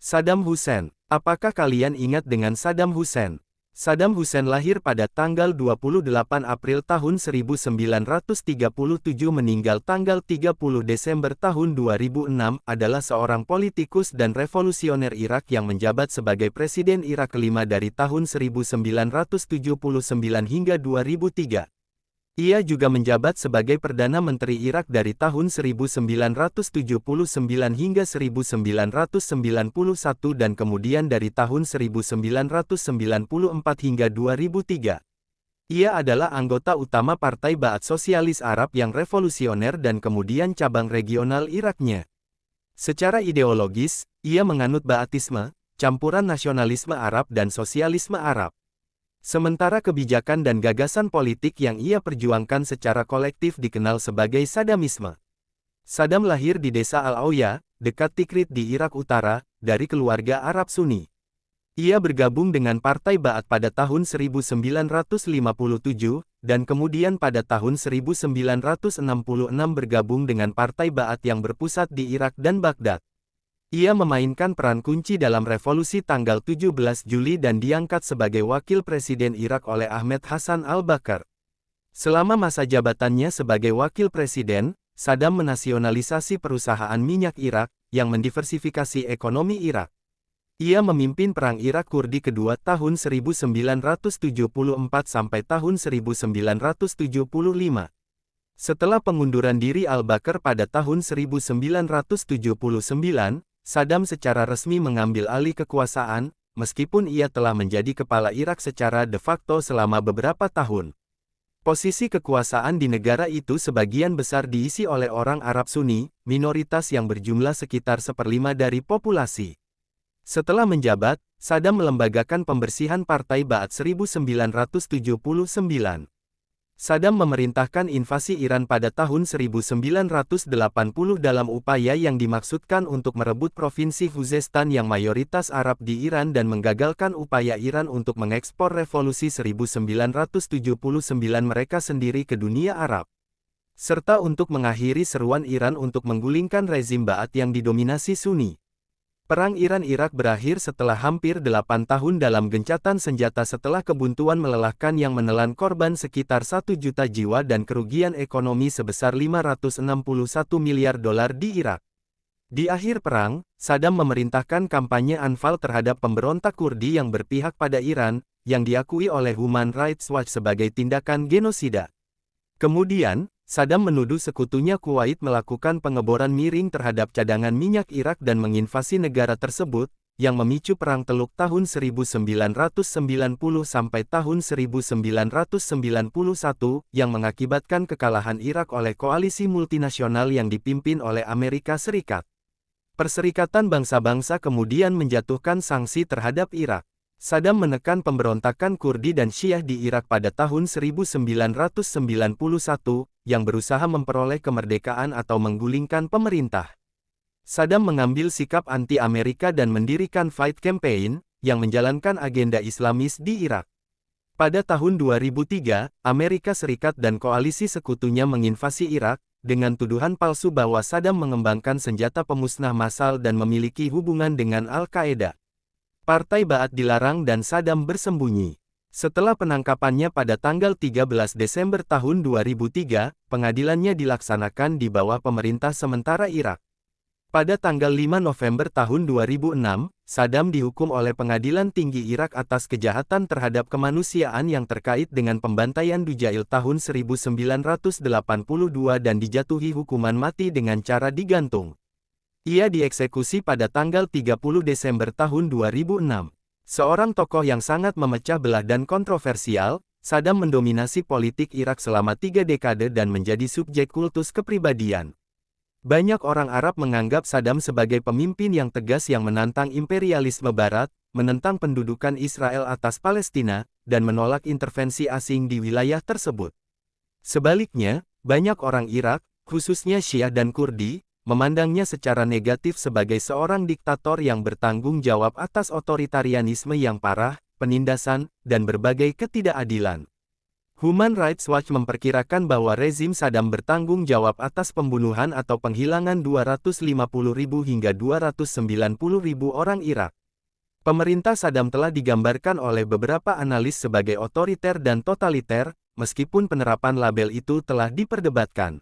Saddam Hussein. Apakah kalian ingat dengan Saddam Hussein? Saddam Hussein lahir pada tanggal 28 April tahun 1937 meninggal tanggal 30 Desember tahun 2006 adalah seorang politikus dan revolusioner Irak yang menjabat sebagai Presiden Irak kelima dari tahun 1979 hingga 2003. Ia juga menjabat sebagai Perdana Menteri Irak dari tahun 1979 hingga 1991 dan kemudian dari tahun 1994 hingga 2003. Ia adalah anggota utama Partai Ba'ath Sosialis Arab yang revolusioner dan kemudian cabang regional Iraknya. Secara ideologis, ia menganut Ba'athisme, campuran nasionalisme Arab dan sosialisme Arab. Sementara kebijakan dan gagasan politik yang ia perjuangkan secara kolektif dikenal sebagai Saddamisme. Saddam lahir di desa Al-Auya, dekat Tikrit di Irak Utara, dari keluarga Arab Sunni. Ia bergabung dengan Partai Ba'ath pada tahun 1957, dan kemudian pada tahun 1966 bergabung dengan Partai Ba'ath yang berpusat di Irak dan Baghdad. Ia memainkan peran kunci dalam revolusi tanggal 17 Juli dan diangkat sebagai wakil presiden Irak oleh Ahmed Hassan al-Bakr. Selama masa jabatannya sebagai wakil presiden, Saddam menasionalisasi perusahaan minyak Irak, yang mendiversifikasi ekonomi Irak. Ia memimpin Perang Irak Kurdi kedua tahun 1974 sampai tahun 1975. Setelah pengunduran diri al-Bakr pada tahun 1979, Saddam secara resmi mengambil alih kekuasaan, meskipun ia telah menjadi kepala Irak secara de facto selama beberapa tahun. Posisi kekuasaan di negara itu sebagian besar diisi oleh orang Arab Sunni, minoritas yang berjumlah sekitar 1/5 dari populasi. Setelah menjabat, Saddam melembagakan pembersihan Partai Ba'ath 1979. Saddam memerintahkan invasi Iran pada tahun 1980 dalam upaya yang dimaksudkan untuk merebut provinsi Khuzestan yang mayoritas Arab di Iran dan menggagalkan upaya Iran untuk mengekspor revolusi 1979 mereka sendiri ke dunia Arab. Serta untuk mengakhiri seruan Iran untuk menggulingkan rezim Ba'ath yang didominasi Sunni. Perang Iran-Irak berakhir setelah hampir 8 tahun dalam gencatan senjata setelah kebuntuan melelahkan yang menelan korban sekitar 1 juta jiwa dan kerugian ekonomi sebesar 561 miliar dolar di Irak. Di akhir perang, Saddam memerintahkan kampanye Anfal terhadap pemberontak Kurdi yang berpihak pada Iran, yang diakui oleh Human Rights Watch sebagai tindakan genosida. Kemudian, Saddam menuduh sekutunya Kuwait melakukan pengeboran miring terhadap cadangan minyak Irak dan menginvasi negara tersebut, yang memicu Perang Teluk tahun 1990 sampai tahun 1991, yang mengakibatkan kekalahan Irak oleh koalisi multinasional yang dipimpin oleh Amerika Serikat. Perserikatan Bangsa-Bangsa kemudian menjatuhkan sanksi terhadap Irak. Saddam menekan pemberontakan Kurdi dan Syiah di Irak pada tahun 1991, yang berusaha memperoleh kemerdekaan atau menggulingkan pemerintah. Saddam mengambil sikap anti-Amerika dan mendirikan Fight Campaign, yang menjalankan agenda Islamis di Irak. Pada tahun 2003, Amerika Serikat dan koalisi sekutunya menginvasi Irak, dengan tuduhan palsu bahwa Saddam mengembangkan senjata pemusnah massal dan memiliki hubungan dengan Al-Qaeda. Partai Ba'ath dilarang dan Saddam bersembunyi. Setelah penangkapannya pada tanggal 13 Desember tahun 2003, pengadilannya dilaksanakan di bawah pemerintah sementara Irak. Pada tanggal 5 November tahun 2006, Saddam dihukum oleh Pengadilan Tinggi Irak atas kejahatan terhadap kemanusiaan yang terkait dengan pembantaian Dujail tahun 1982 dan dijatuhi hukuman mati dengan cara digantung. Ia dieksekusi pada tanggal 30 Desember tahun 2006. Seorang tokoh yang sangat memecah belah dan kontroversial, Saddam mendominasi politik Irak selama 3 dekade dan menjadi subjek kultus kepribadian. Banyak orang Arab menganggap Saddam sebagai pemimpin yang tegas yang menantang imperialisme Barat, menentang pendudukan Israel atas Palestina, dan menolak intervensi asing di wilayah tersebut. Sebaliknya, banyak orang Irak, khususnya Syiah dan Kurdi, memandangnya secara negatif sebagai seorang diktator yang bertanggung jawab atas otoritarianisme yang parah, penindasan, dan berbagai ketidakadilan. Human Rights Watch memperkirakan bahwa rezim Saddam bertanggung jawab atas pembunuhan atau penghilangan 250.000 hingga 290.000 orang Irak. Pemerintah Saddam telah digambarkan oleh beberapa analis sebagai otoriter dan totaliter, meskipun penerapan label itu telah diperdebatkan.